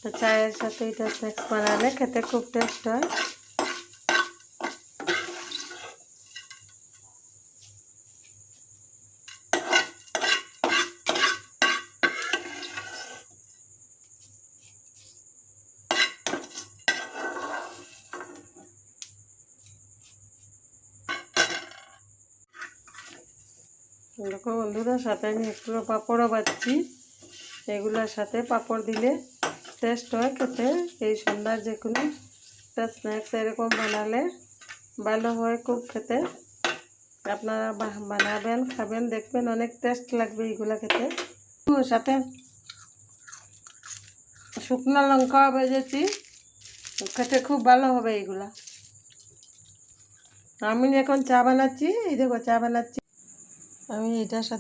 তো চায়ের সাথে এটা স্ন্যাক্স বানালে খেতে খুব টেস্ট হয়। দেখো বন্ধুরা, সাথে আমি একটু পাঁপড়ও বাচ্ছি। এগুলোর সাথে পাঁপড় দিলে টেস্ট হয় খেতে। এই সন্ধ্যার যে কোনো একটা স্ন্যাক্স এরকম বানালে ভালো হয় খুব খেতে। আপনারা বানাবেন, খাবেন, দেখবেন অনেক টেস্ট লাগবে এইগুলা খেতে। সাথে শুকনো লঙ্কা ভেজেছি, খেতে খুব ভালো হবে এইগুলা। আমি এখন চা বানাচ্ছি, এই দেখো চা বানাচ্ছি আমি। এটার সাথে